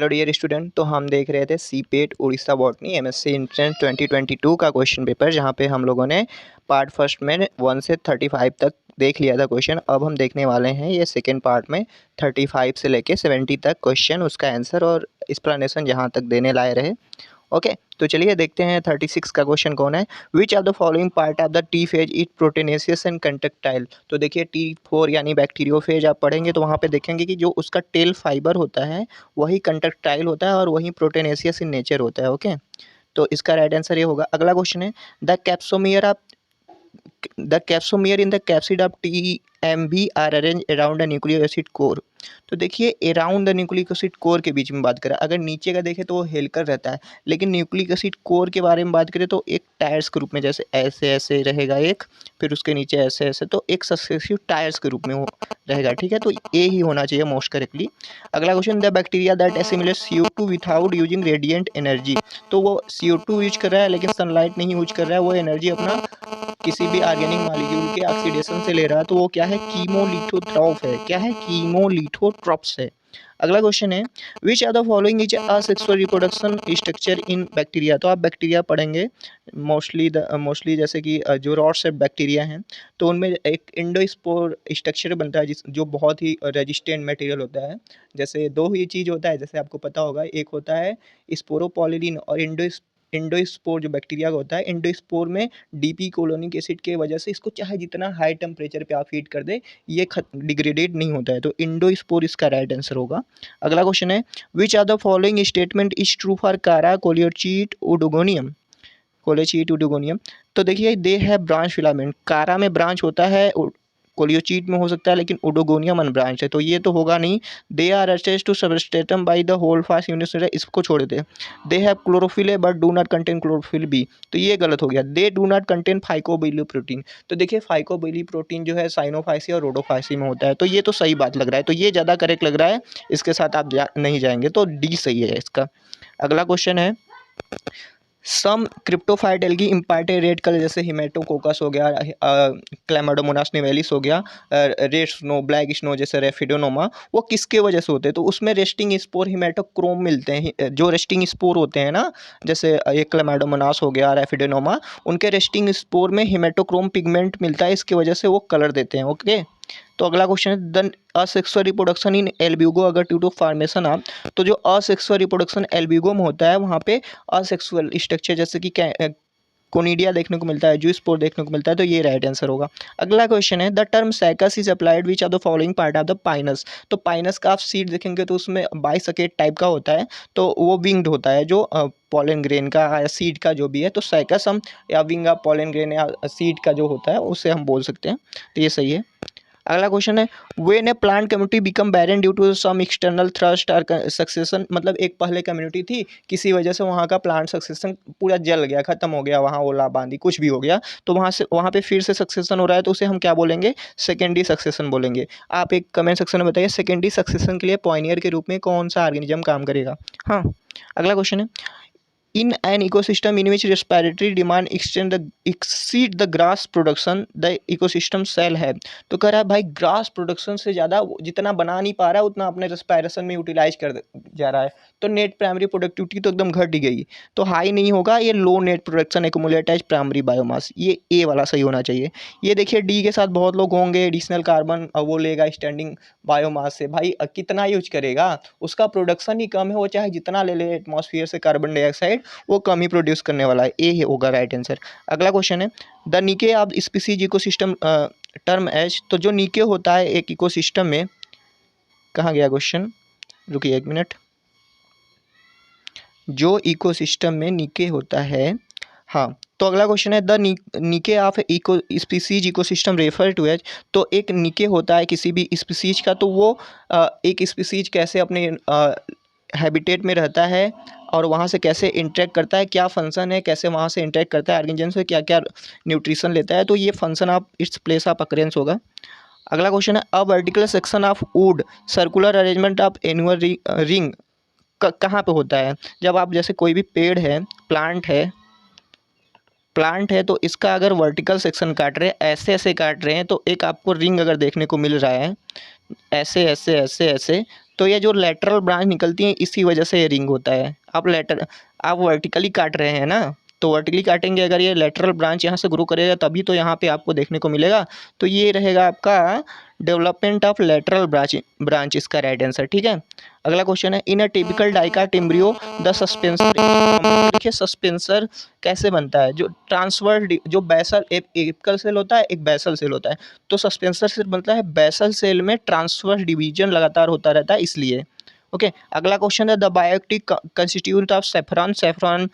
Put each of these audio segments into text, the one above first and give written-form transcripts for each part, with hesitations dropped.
Hello dear student. तो हम देख रहे थे CIPET Orissa botany MSc entrance 2022 का क्वेश्चन पेपर, जहां पे हम लोगों ने पार्ट फर्स्ट में 1 से 35 तक देख लिया था क्वेश्चन। अब हम देखने वाले हैं ये सेकेंड पार्ट में 35 से लेके 70 तक क्वेश्चन, उसका आंसर और एक्सप्लेनेशन जहां तक देने लाए रहे। ओके, तो चलिए देखते हैं 36 का क्वेश्चन कौन है। Which are the following part of the T phage it proteinaceous and contractile. तो देखिए T4 यानी बैक्टीरियोफेज आप पढ़ेंगे तो वहाँ पे देखेंगे कि जो उसका टेल फाइबर होता है वही कंडक्टाइल होता है और वही प्रोटीनेसियस इन नेचर होता है। ओके, तो इसका राइट आंसर ये होगा। अगला क्वेश्चन है the capsomere in the capsid of TMB are arrange around the nucleic acid core. तो देखिए around the nucleic acid core के बीच में बात करें, अगर नीचे का देखें तो वो हेलिकल रहता है, लेकिन न्यूक्लिक एसिड कोर के बारे में बात करें तो एक टायर्स के रूप में, जैसे ऐसे ऐसे रहेगा एक, फिर उसके नीचे ऐसे ऐसे, तो एक सक्सेसिव टायर्स के रूप में वो रहेगा। ठीक है, तो ये ही होना चाहिए मोस्ट करेक्टली। अगला question, the bacteria that assimilate CO2 without using radiant energy. तो वो CO2 यूज कर रहा है लेकिन सनलाइट नहीं यूज कर रहा है, वो एनर्जी अपना किसी भी ऑर्गेनिक मॉलिक्यूल के ऑक्सीडेशन से ले रहा है, तो वो क्या है, कीमोलिथोट्रॉफ है। क्या है, कीमोलिथोट्रॉप्स है। अगला क्वेश्चन है, which are the following is asexual reproduction structure in bacteria. तो आप बैक्टीरिया पढ़ेंगे मोस्टली जैसे कि जो रॉड शेप बैक्टीरिया हैं तो उनमें एक इंडोस्पोर स्ट्रक्चर बनता है जो बहुत ही रेजिस्टेंट मटेरियल होता है। जैसे दो ही चीज़ होता है, जैसे आपको पता होगा, एक होता है स्पोरोपोलिन और इंडोस्पोर जो बैक्टीरिया का होता है। इंडोस्पोर में डीपी कोलोनिक एसिड के वजह से इसको चाहे जितना हाई टेम्परेचर पे आप हीट कर दे ये डिग्रेडेड नहीं होता है, तो इंडोस्पोर इसका राइट आंसर होगा। अगला क्वेश्चन है, which are the following statement is true for Chara Coleochaete oedogonium. कोलेचीट oedogonium. तो देखिए दे है ब्रांच फिलामेंट, कारा में ब्रांच होता है, कोलियोचीट में हो सकता है, लेकिन उडोगोनियम अनब्रांच है, तो ये तो होगा नहीं। They are attached to substratum by the holdfast unit, इसको छोड़ देते हैं। They have chlorophyll a but do not contain chlorophyll b, तो ये गलत हो गया। They do not contain phycobiliprotein. तो देखिए फाइकोबिली प्रोटीन जो है साइनोफाइसी और रोडोफाइसी में होता है, तो ये तो सही बात लग रहा है, तो ये ज़्यादा करेक्ट लग रहा है। इसके साथ आप नहीं जाएंगे, तो डी सही है इसका। अगला क्वेश्चन है, सम क्रिप्टोफाइट एल्गी इम्पार्टेड रेड कलर, जैसे हिमेटोकोकस हो गया, क्लैमाडोमोनास निवेलिस हो गया, रेड स्नो, ब्लैक स्नो जैसे रेफिडोनोमा, वो किसके वजह से होते हैं। तो उसमें रेस्टिंग स्पोर हिमेटोक्रोम मिलते हैं। जो रेस्टिंग स्पोर होते हैं ना, जैसे एक क्लैमाडोमोनास हो गया, रेफिडोनोमा, उनके रेस्टिंग स्पोर में हिमेटोक्रोम पिगमेंट मिलता है, इसकी वजह से वो कलर देते हैं। ओके, तो अगला क्वेश्चन है, the asexual reproduction in Albugo अगर ड्यू टू फॉर्मेशन ऑफ। तो जो असेक्सुअल रिप्रोडक्शन एल्ब्यूगो में होता है वहाँ पे असेक्सुअल स्ट्रक्चर जैसे कि कोनिडिया देखने को मिलता है, जूस्पोर देखने को मिलता है, तो ये राइट आंसर होगा। अगला क्वेश्चन है, the term cycas is applied which of the following part of the Pinus. तो पाइनस का आप सीड देखेंगे तो उसमें बाइसकेट टाइप का होता है, तो वो विंग्ड होता है, जो पॉलन ग्रेन का या सीड का जो भी है, तो साइकस हम या विंग ऑफ पॉलन ग्रेन या सीड का जो होता है उसे हम बोल सकते हैं, तो ये सही है। अगला क्वेश्चन है, when a plant community become barren due to some external thrust और सक्सेशन। मतलब एक पहले कम्युनिटी थी, किसी वजह से वहाँ का प्लांट सक्सेशन पूरा जल गया, खत्म हो गया, वहाँ ओला बांदी कुछ भी हो गया, तो वहाँ पे फिर से सक्सेशन हो रहा है, तो उसे हम क्या बोलेंगे, सेकेंडरी सक्सेशन बोलेंगे। आप एक कमेंट सेक्शन में बताइए सेकेंडरी सक्सेशन के लिए पॉइनियर के रूप में कौन सा ऑर्गेनिज्म काम करेगा। हाँ, अगला क्वेश्चन है, in an ecosystem in which respiratory demand exceed the grass production the ecosystem shall have। तो कह रहा है भाई ग्रास प्रोडक्शन से ज़्यादा जितना बना नहीं पा रहा है उतना अपने रेस्पायरेशन में यूटिलाइज कर जा रहा है, तो नेट प्राइमरी प्रोडक्टिविटी तो एकदम घट ही गई, तो हाई नहीं होगा, ये low net production accumulated primary biomass, ये ए वाला सही होना चाहिए। ये देखिए डी के साथ बहुत लोग होंगे, एडिशनल कार्बन वो लेगा स्टैंडिंग बायोमास से, भाई कितना यूज करेगा, उसका प्रोडक्शन ही कम है, वो चाहे जितना ले ले एटमॉस्फेयर से कार्बन डाइऑक्साइड, वो कम ही प्रोड्यूस करने वाला है, ए ही होगा राइट आंसर। अगला क्वेश्चन है, the niche of species ecosystem term as. तो जो निके होता है एक इकोसिस्टम में, कहाँ गया क्वेश्चन, रुकिए एक मिनट, जो इकोसिस्टम में निके होता है, हाँ, तो अगला क्वेश्चन है, the niche of eco species ecosystem refer to as. तो एक निके होता है किसी भी स्पीसीज का, तो वो एक स्पीसीज कैसे अपने हैबिटेट में रहता है और वहाँ से कैसे इंटरेक्ट करता है, क्या फंक्शन है, कैसे वहाँ से इंटरेक्ट करता है ऑर्गेनिज्म से, क्या क्या न्यूट्रिशन लेता है, तो ये function of its place of occurrence होगा। अगला क्वेश्चन है, a vertical section of would circular arrangement of annual ring कहाँ पे होता है। जब आप जैसे कोई भी पेड़ है, प्लांट है तो इसका अगर वर्टिकल सेक्शन काट रहे हैं, ऐसे ऐसे काट रहे हैं, तो एक आपको रिंग अगर देखने को मिल रहा है, ऐसे ऐसे ऐसे ऐसे, तो ये जो लेटरल ब्रांच निकलती है इसी वजह से ये रिंग होता है। आप वर्टिकली काट रहे हैं ना, तो वर्टिकली काटेंगे अगर ये लेटरल ब्रांच यहाँ से ग्रो करेगा तभी तो यहाँ पे आपको देखने को मिलेगा। तो ये रहेगा आपका डेवलपमेंट ऑफ लेटरल ब्रांच इसका राइट आंसर। ठीक है, अगला क्वेश्चन है in a typical dicot embryo the suspensor. देखिए सस्पेंसर कैसे बनता है, जो ट्रांसवर्स जो बेसल एक एपिकल सेल होता है, एक बेसल सेल होता है। तो सस्पेंसर सेल बनता है बेसल सेल में ट्रांसवर्स डिवीजन लगातार होता रहता है इसलिए। ओके, अगला क्वेश्चन है the biotic constituent of saffron. Saffron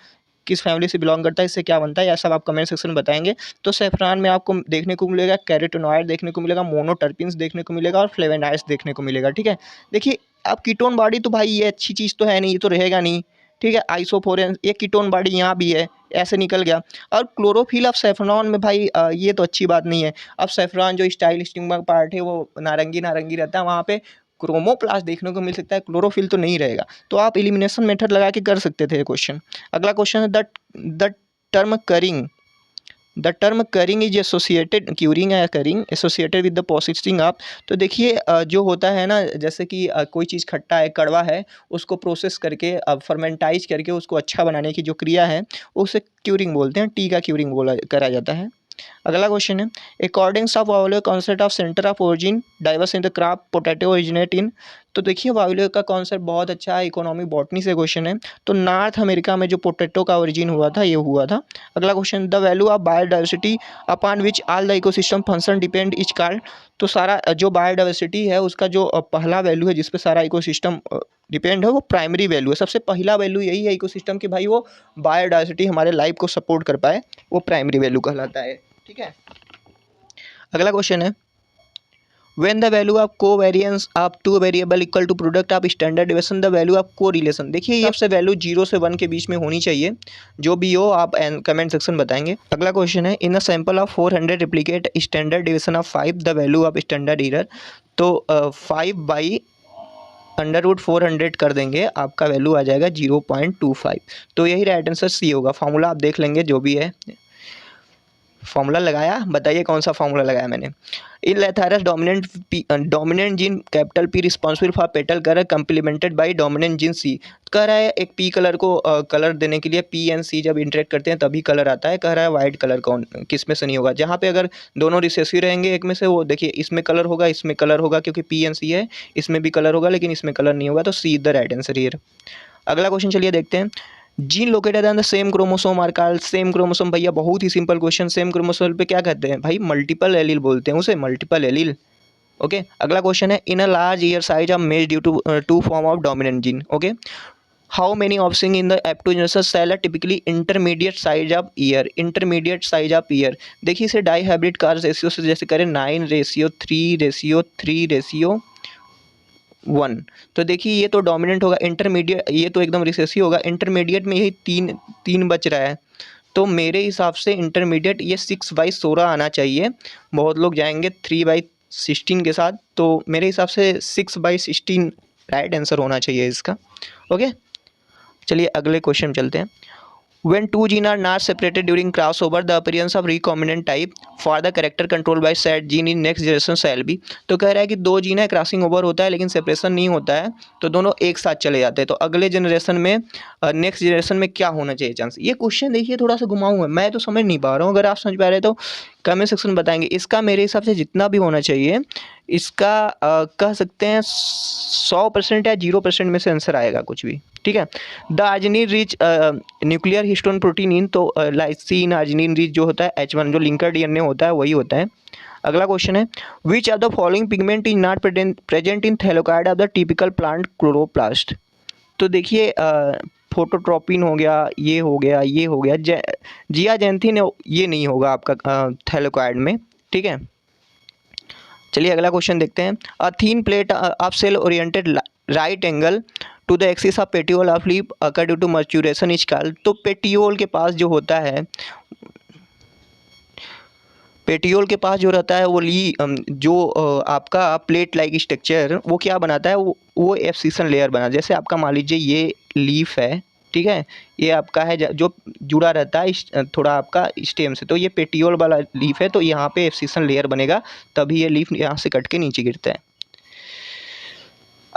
किस फैमिली से बिलोंग करता है, इससे क्या बनता है, यह सब आप कमेंट सेक्शन में बताएंगे। तो सेफ्रॉन में आपको देखने को मिलेगा कैरोटीनॉइड देखने को मिलेगा, मोनोटर्पिन्स देखने को मिलेगा और फ्लेवोनॉइड्स देखने को मिलेगा। ठीक है, देखिए अब कीटोन बॉडी तो भाई ये अच्छी चीज़ तो है नहीं, ये तो रहेगा नहीं। ठीक है, आइसोफोरेन ये कीटोन बॉडी यहाँ भी है, ऐसे निकल गया। और क्लोरोफिल ऑफ सेफ्रॉन में भाई ये तो अच्छी बात नहीं है। अब सेफ्रॉन जो स्टाइल स्टिग्मा पार्ट है वो नारंगी नारंगी रहता है, वहाँ पे क्रोमोप्लास्ट देखने को मिल सकता है, क्लोरोफिल तो नहीं रहेगा। तो आप एलिमिनेशन मेथड लगा के कर सकते थे ये क्वेश्चन। अगला क्वेश्चन है the term curing. The term curing is associated curing है curing associated with the processing of. तो देखिए जो होता है ना, जैसे कि कोई चीज़ खट्टा है, कड़वा है, उसको प्रोसेस करके फर्मेंटाइज करके उसको अच्छा बनाने की जो क्रिया है उसे क्यूरिंग बोलते हैं, टी का क्यूरिंग बोला करा जाता है। अगला क्वेश्चन है according of Vavilov concept of centre of origin diverse in the crop potato originate in. तो देखिए वायोलियो का कॉन्सेप्ट बहुत अच्छा है, इकोनॉमिक बॉटनी से क्वेश्चन है। तो नॉर्थ अमेरिका में जो पोटैटो का ओरिजिन हुआ था ये हुआ था। अगला question the value of biodiversity upon which all the ecosystem function depend is called. तो सारा जो बायोडाइवर्सिटी है उसका जो पहला वैल्यू है जिस पे सारा इकोसिस्टम डिपेंड है वो प्राइमरी वैल्यू है। सबसे पहला वैल्यू यही है इकोसिस्टम की भाई वो बायोडाइवर्सिटी हमारे लाइफ को सपोर्ट कर पाए, वो प्राइमरी वैल्यू कहलाता है। ठीक है, अगला क्वेश्चन है when the value of covariance of two variable equal to product of standard deviation the value of correlation. देखिए ये सबसे वैल्यू 0 से 1 के बीच में होनी चाहिए, जो भी हो आप कमेंट सेक्शन बताएंगे। अगला क्वेश्चन है in a sample of 400 replicate standard deviation of 5 the value of standard error. तो 5 बाई √400 कर देंगे, आपका वैल्यू आ जाएगा 0.25। तो यही राइट आंसर सी होगा। फार्मूला आप देख लेंगे जो भी है, फॉर्मूला लगाया, बताइए कौन सा फॉर्मूला लगाया मैंने। In Lathyrus dominant gene capital P responsible for petal colour complemented by dominant gene C. कह रहा है एक पी कलर को कलर देने के लिए पी एंड सी जब इंटरेक्ट करते हैं तभी कलर आता है। कह रहा है वाइट कलर कौन किस में से नहीं होगा, जहाँ पे अगर दोनों रिसेसिव रहेंगे एक में से, वो देखिए इसमें कलर होगा इसमें कलर होगा, क्योंकि पी एंड सी है, इसमें भी कलर होगा लेकिन इसमें कलर नहीं होगा, तो see the right answer here. अगला क्वेश्चन चलिए देखते हैं। Gene located on the same chromosome are called. Same chromosome भैया बहुत ही सिंपल क्वेश्चन, सेम क्रोमोसोम पे क्या कहते हैं भाई, मल्टीपल एलील बोलते हैं उसे, मल्टीपल एलील। ओके, अगला क्वेश्चन है in a large ear size of maize due to form of dominant gene. Okay, how many offspring in the F2 generation cell are typically intermediate size of ear. Intermediate size of ear देखिए इसे die hybrid car ratio से जैसे करें 9:3:3:1। तो देखिए ये तो dominant होगा, इंटरमीडिएट ये तो एकदम रिसेसिव होगा, इंटरमीडिएट में यही तीन बच रहा है। तो मेरे हिसाब से इंटरमीडिएट ये 6/16 आना चाहिए। बहुत लोग जाएंगे 3/16 के साथ, तो मेरे हिसाब से 6/16 राइट आंसर होना चाहिए इसका। ओके, चलिए अगले क्वेश्चन चलते हैं। When two genes are not separated during crossover, the appearance of recombinant type for the character controlled by said gene in next generation shall be। तो कह रहा है कि दो जीन है, क्रॉसिंग ओवर होता है लेकिन सेपरेशन नहीं होता है, तो दोनों एक साथ चले जाते हैं। तो अगले जनरेशन में नेक्स्ट जनरेशन में क्या होना चाहिए चांस। ये क्वेश्चन देखिए थोड़ा सा घुमाऊँ है, मैं तो समझ नहीं पा रहा हूँ, अगर आप समझ पा रहे तो कमेंट सेक्शन बताएंगे। इसका मेरे हिसाब से जितना भी होना चाहिए इसका कह सकते हैं 100% या 0% में से आंसर आएगा कुछ भी। ठीक है, the arginine rich nuclear histone protein इन, तो लाइसिन आर्जिनिन रिच जो होता है H1 जो लिंकर डीएनए होता है वही होता है। अगला क्वेश्चन है which of the following pigment is not present in thylakoid of the typical plant chloroplast. तो देखिए फोटोट्रोपिन हो गया, ये हो गया, ये हो गया, जियाजेंथिन ये नहीं होगा आपका थैलोकाइड में। ठीक है, चलिए अगला क्वेश्चन देखते हैं। A thin plate of cell oriented right angle to the axis of petiole of leaf occur due to maturation is called. तो पेटियोल के पास जो होता है, पेटियोल के पास जो रहता है वो जो आपका प्लेट लाइक स्ट्रक्चर वो क्या बनाता है, वो एब्सिशन लेयर बना। जैसे आपका मान लीजिए ये लीफ है, ठीक है, ये आपका है जो जुड़ा रहता है थोड़ा आपका स्टेम से, तो ये पेटियोल वाला लीफ है, तो यहाँ पे एब्सिशन लेयर बनेगा, तभी ये लीफ यहाँ से कट के नीचे गिरता है।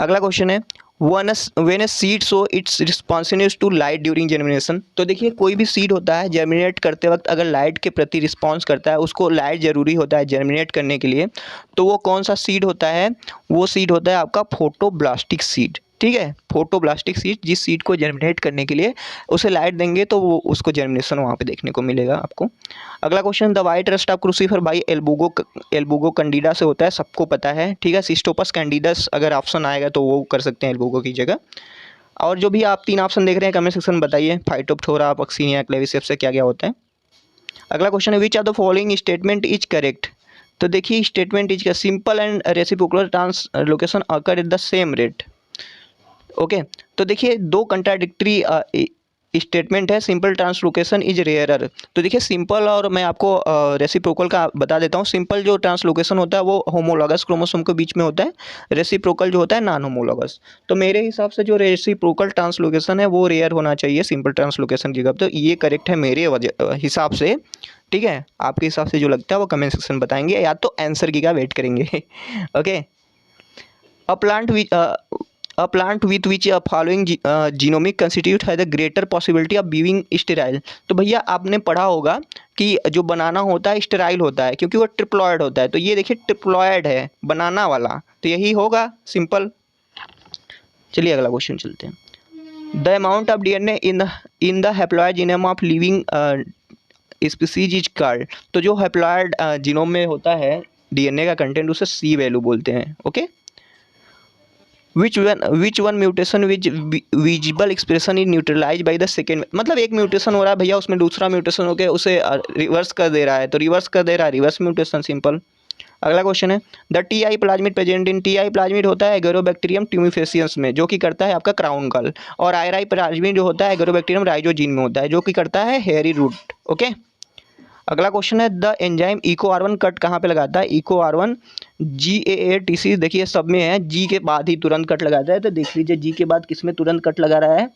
अगला क्वेश्चन है when a seed so its responsiveness to light during germination. तो देखिए कोई भी सीड होता है जर्मिनेट करते वक्त अगर लाइट के प्रति रिस्पॉन्स करता है, उसको लाइट ज़रूरी होता है जर्मिनेट करने के लिए, तो वो कौन सा सीड होता है? वो सीड होता है आपका फोटोब्लास्टिक सीड। ठीक है, फोटोब्लास्टिक सीड, जिस सीड को जर्मिनेट करने के लिए उसे लाइट देंगे तो वो उसको जर्मिनेशन वहाँ पे देखने को मिलेगा आपको। अगला question, the white rust of crucifer by Albugo candida से होता है, सबको पता है। ठीक है, सिस्टोपस कैंडिडस अगर ऑप्शन आएगा तो वो कर सकते हैं एल्बुगो की जगह। और जो भी आप 3 ऑप्शन देख रहे हैं कमेंट सेक्शन में बताइए, फाइटोप्थोरा, पक्सीनिया, क्लेविसेप्स से क्या क्या होता है। अगला क्वेश्चन है which are the following statement is correct. तो देखिए स्टेटमेंट इज का simple and reciprocal translocation occur at the same rate. Okay, तो देखिए दो कंट्राडिक्टरी स्टेटमेंट है, सिंपल ट्रांसलोकेशन इज रेयरर। तो देखिए सिंपल और मैं आपको रेसिप्रोकल का बता देता हूँ। सिंपल जो ट्रांसलोकेशन होता है वो होमोलॉगस क्रोमोसोम के बीच में होता है, रेसिप्रोकल जो होता है नॉन होमोलॉगस। तो मेरे हिसाब से जो रेसिप्रोकल ट्रांसलोकेशन है वो रेयर होना चाहिए सिंपल ट्रांसलोकेशन की जगह। तो ये करेक्ट है मेरे हिसाब से। ठीक है, आपके हिसाब से जो लगता है वो कमेंट सेक्शन बताएंगे, या तो आंसर की का वेट करेंगे। Okay, A plant with which following genomic constitute has a greater possibility of being sterile। तो भैया आपने पढ़ा होगा कि जो बनाना होता है स्टेराइल होता है क्योंकि वो ट्रिप्लॉयड होता है। तो ये देखिए ट्रिप्लॉयड है बनाना वाला, तो यही होगा सिंपल। चलिए अगला क्वेश्चन चलते हैं। The amount of DNA in the haploid genome of living species is called. तो जो हैप्लॉयड जीनोम में होता है डीएनए का कंटेंट उसे सी वैल्यू बोलते हैं। Okay, which one mutation which visible expression is neutralized by the second। मतलब एक म्यूटेशन हो रहा है भैया, उसमें दूसरा म्यूटेशन होकर उसे रिवर्स कर दे रहा है, तो रिवर्स कर दे रहा है, रिवर्स म्यूटेशन सिंपल। अगला क्वेश्चन है the T I plasmid present in. T I plasmid होता है एगरोबैक्टीरियम ट्यूमिफेसियंस में, जो कि करता है आपका क्राउन गल। और आयराई प्लाज्मिड जो होता है एगरोबैक्टीरियम राइजोजीन में होता है, जो कि करता है हेयरी रूट। ओके, अगला क्वेश्चन है the enzyme Eco R one cut कहाँ पे लगाता है? इको आर1 GAATC, देखिए सब में है, जी के बाद ही तुरंत कट लगाता है। तो देख लीजिए जी के बाद किस में तुरंत कट लगा रहा है?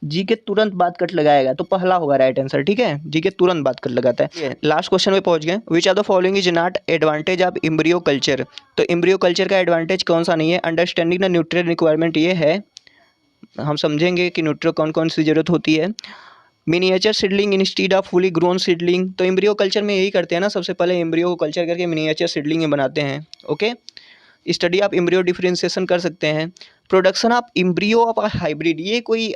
जी के तुरंत बाद कट लगाएगा, तो पहला होगा राइट आंसर। ठीक है, जी के तुरंत बाद कट लगाता है। लास्ट क्वेश्चन में पहुंच गए। Which are the following is not advantage of embryo culture. तो एम्ब्रियो कल्चर का एडवांटेज कौन सा नहीं है? अंडरस्टैंडिंग द न्यूट्रिएंट रिक्वायरमेंट, ये है, हम समझेंगे कि न्यूट्रियो कौन कौन सी जरूरत होती है। Miniature seedling instead of fully grown seedling. तो एम्ब्रियो कल्चर में यही करते हैं ना, सबसे पहले एम्ब्रियो को कल्चर करके मिनिएचर सीडलिंग में बनाते हैं। Okay, study of embryo differentiation कर सकते हैं। Production of embryo of hybrid, ये कोई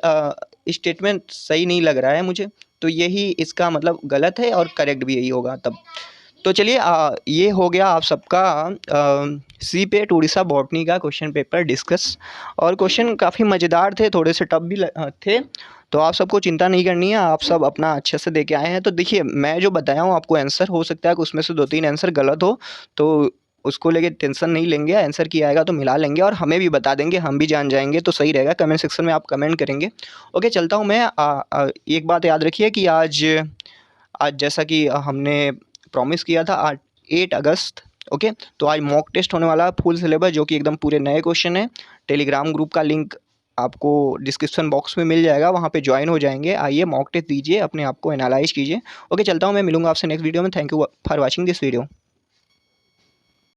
स्टेटमेंट सही नहीं लग रहा है मुझे, तो यही इसका मतलब गलत है और करेक्ट भी यही होगा तब। तो चलिए ये हो गया आप सबका सी पेट उड़ीसा बॉटनी का क्वेश्चन पेपर डिस्कस। और क्वेश्चन काफ़ी मज़ेदार थे, थोड़े से टफ भी थे, तो आप सबको चिंता नहीं करनी है, आप सब अपना अच्छे से दे के आए हैं। तो देखिए मैं जो बताया हूँ आपको आंसर, हो सकता है कि उसमें से 2-3 आंसर गलत हो, तो उसको लेके टेंशन नहीं लेंगे, आंसर किया आएगा तो मिला लेंगे और हमें भी बता देंगे, हम भी जान जाएंगे, तो सही रहेगा। कमेंट सेक्शन में आप कमेंट करेंगे। ओके, चलता हूँ मैं। एक बात याद रखिए कि आज जैसा कि हमने प्रॉमिस किया था 8 अगस्त। ओके, तो आज मॉक टेस्ट होने वाला है फुल सिलेबस, जो कि एकदम पूरे नए क्वेश्चन है। टेलीग्राम ग्रुप का लिंक आपको डिस्क्रिप्शन बॉक्स में मिल जाएगा, वहाँ पे ज्वाइन हो जाएंगे। आइए मॉक टेस्ट दीजिए, अपने आप को एनालाइज कीजिए। ओके, चलता हूँ मैं, मिलूंगा आपसे नेक्स्ट वीडियो में। Thank you for watching this video.